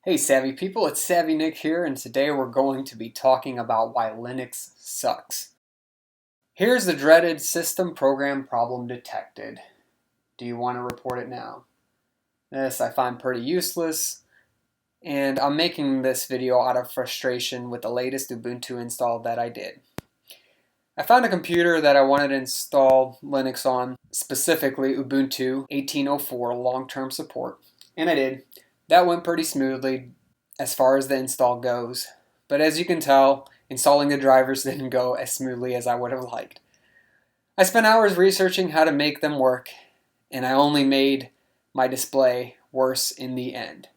Hey Savvy people, it's Savvy Nick here, and today we're going to be talking about why Linux sucks. Here's the dreaded system program problem detected. Do you want to report it now? This I find pretty useless, and I'm making this video out of frustration with the latest Ubuntu install that I did. I found a computer that I wanted to install Linux on, specifically Ubuntu 18.04 long-term support, and I did. That went pretty smoothly as far as the install goes, but as you can tell, installing the drivers didn't go as smoothly as I would have liked. I spent hours researching how to make them work, and I only made my display worse in the end.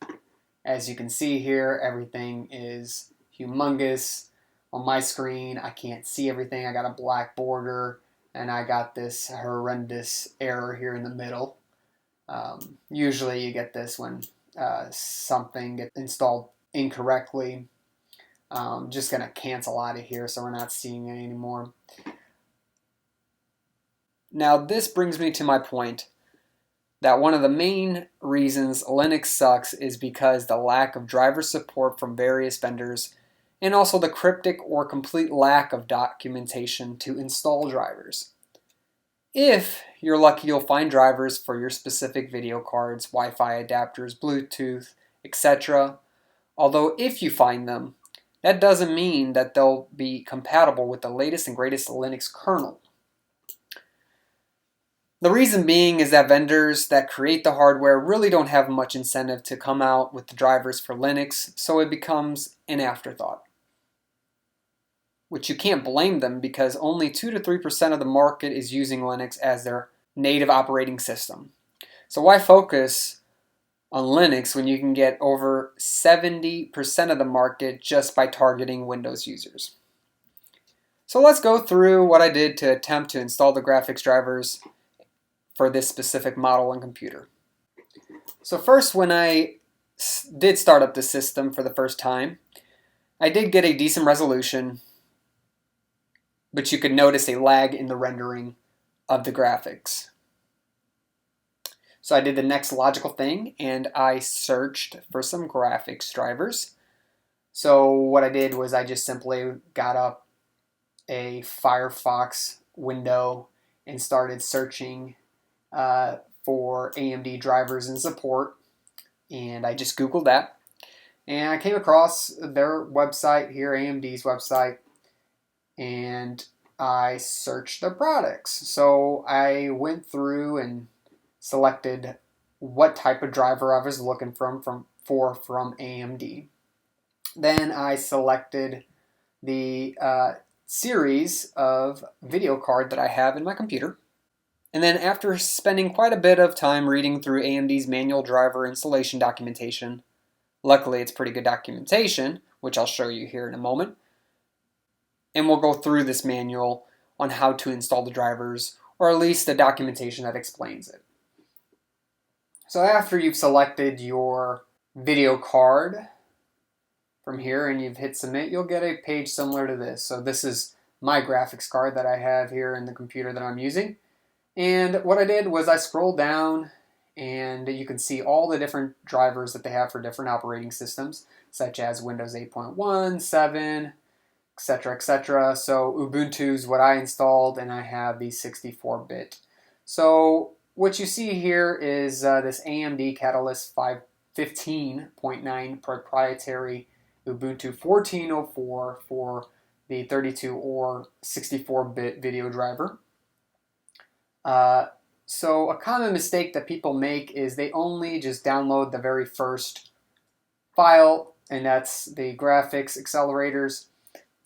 As you can see here, everything is humongous. On my screen, I can't see everything. I got a black border, and I got this horrendous error here in the middle. Usually you get this when something gets installed incorrectly. Just going to cancel out of here so we're not seeing it anymore. Now this brings me to my point that one of the main reasons Linux sucks is because the lack of driver support from various vendors and also the cryptic or complete lack of documentation to install drivers. If you're lucky, you'll find drivers for your specific video cards, Wi-Fi adapters, Bluetooth, etc. Although if you find them, that doesn't mean that they'll be compatible with the latest and greatest Linux kernel. The reason being is that vendors that create the hardware really don't have much incentive to come out with the drivers for Linux, so it becomes an afterthought. Which you can't blame them because only 2 to 3% of the market is using Linux as their native operating system. So why focus on Linux when you can get over 70% of the market just by targeting Windows users? So let's go through what I did to attempt to install the graphics drivers for this specific model and computer. So first, when I did start up the system for the first time, I did get a decent resolution, but you could notice a lag in the rendering of the graphics. So I did the next logical thing and I searched for some graphics drivers. So what I did was I just simply got up a Firefox window and started searching for AMD drivers and support, and I just Googled that and I came across their website here, AMD's website, and I searched their products. So I went through and selected what type of driver I was looking from AMD. Then I selected the series of video card that I have in my computer. And then after spending quite a bit of time reading through AMD's manual driver installation documentation, luckily it's pretty good documentation, which I'll show you here in a moment, and we'll go through this manual on how to install the drivers, or at least the documentation that explains it. So after you've selected your video card from here and you've hit submit, you'll get a page similar to this. So this is my graphics card that I have here in the computer that I'm using. And what I did was I scrolled down and you can see all the different drivers that they have for different operating systems, such as Windows 8.1, 7, etc., etc. So Ubuntu's what I installed, and I have the 64-bit. So what you see here is this AMD Catalyst 515.9 proprietary Ubuntu 14.04 for the 32 or 64-bit video driver. So a common mistake that people make is they only just download the very first file, and that's the graphics accelerators.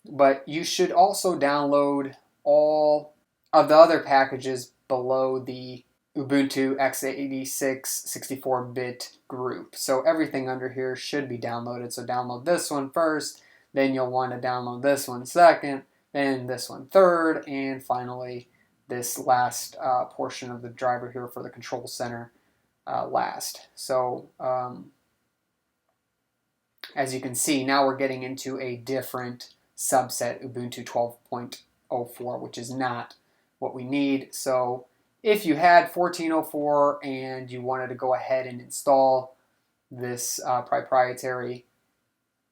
But you should also download all of the other packages below the Ubuntu x86 64-bit group. So everything under here should be downloaded. So download this one first, then you'll want to download this one second, then this one third, and finally this last portion of the driver here for the control center last. So as you can see, now we're getting into a different subset, Ubuntu 12.04, which is not what we need. So if you had 14.04 and you wanted to go ahead and install this proprietary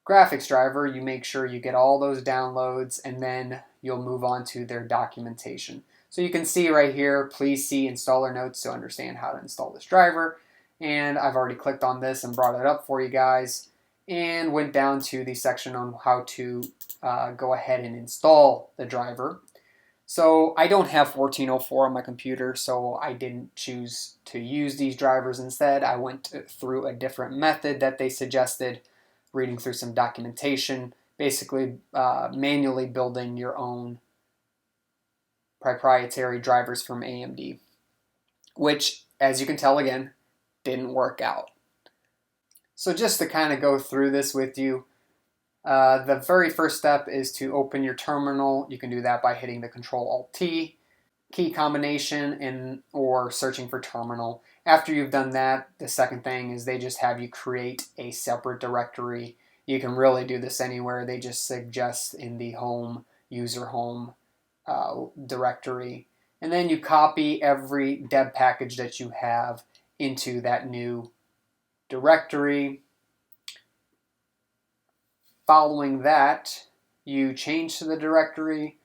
graphics driver, you make sure you get all those downloads, and then you'll move on to their documentation. So you can see right here, please see installer notes to understand how to install this driver. And I've already clicked on this and brought it up for you guys, and went down to the section on how to go ahead and install the driver. So I don't have 1404 on my computer, so I didn't choose to use these drivers instead. I went through a different method that they suggested, reading through some documentation, basically manually building your own proprietary drivers from AMD, which, as you can tell again, didn't work out. So just to kind of go through this with you, the very first step is to open your terminal. You can do that by hitting the Control-Alt-T key combination or searching for terminal. After you've done that, the second thing is they just have you create a separate directory. You can really do this anywhere. They just suggest in the home, user home directory. And then you copy every deb package that you have into that new directory. Following that, you change to the directory,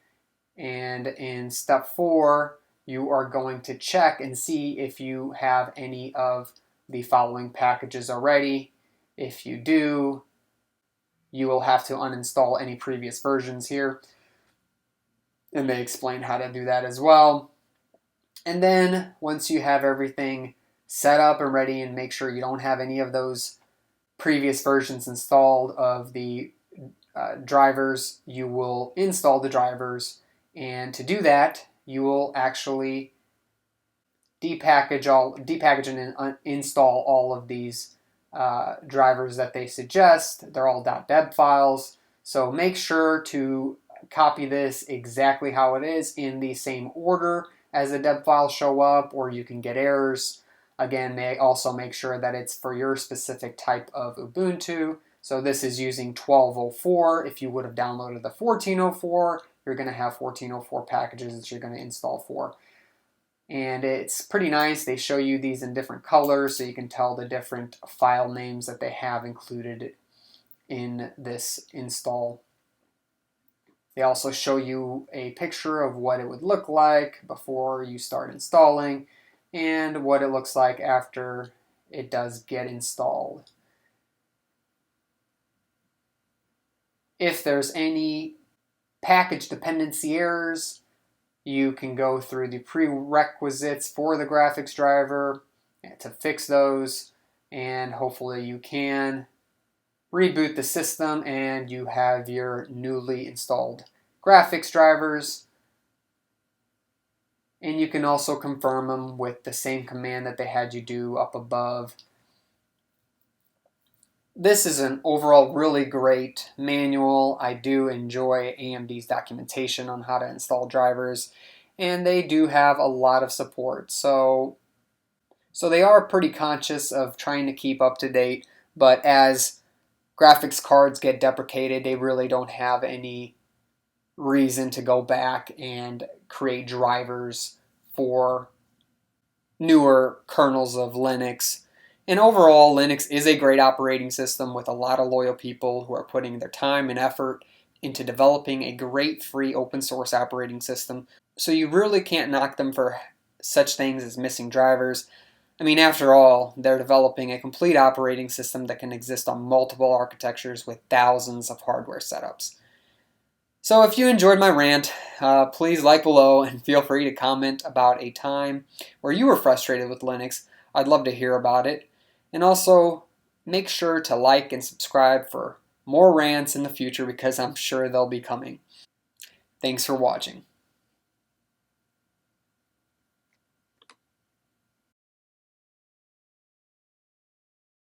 and in step 4, you are going to check and see if you have any of the following packages already. If you do, you will have to uninstall any previous versions here, and they explain how to do that as well. And then once you have everything set up and ready, and make sure you don't have any of those previous versions installed of the drivers, you will install the drivers. And to do that, you will actually depackage and install all of these drivers that they suggest. They're all .deb files, so make sure to copy this exactly how it is in the same order as the deb files show up, or you can get errors. Again, they also make sure that it's for your specific type of Ubuntu. So this is using 1204. If you would have downloaded the 1404, you're going to have 1404 packages that you're going to install for. And it's pretty nice. They show you these in different colors so you can tell the different file names that they have included in this install. They also show you a picture of what it would look like before you start installing, and what it looks like after it does get installed. If there's any package dependency errors, you can go through the prerequisites for the graphics driver to fix those, and hopefully you can reboot the system and you have your newly installed graphics drivers. And you can also confirm them with the same command that they had you do up above. This is an overall really great manual. I do enjoy AMD's documentation on how to install drivers, and they do have a lot of support. So they are pretty conscious of trying to keep up to date, but as graphics cards get deprecated, they really don't have any reason to go back and create drivers for newer kernels of Linux. And overall, Linux is a great operating system with a lot of loyal people who are putting their time and effort into developing a great free open source operating system. So you really can't knock them for such things as missing drivers. I mean, after all, they're developing a complete operating system that can exist on multiple architectures with thousands of hardware setups. So if you enjoyed my rant, please like below and feel free to comment about a time where you were frustrated with Linux. I'd love to hear about it. And also, make sure to like and subscribe for more rants in the future, because I'm sure they'll be coming. Thanks for watching.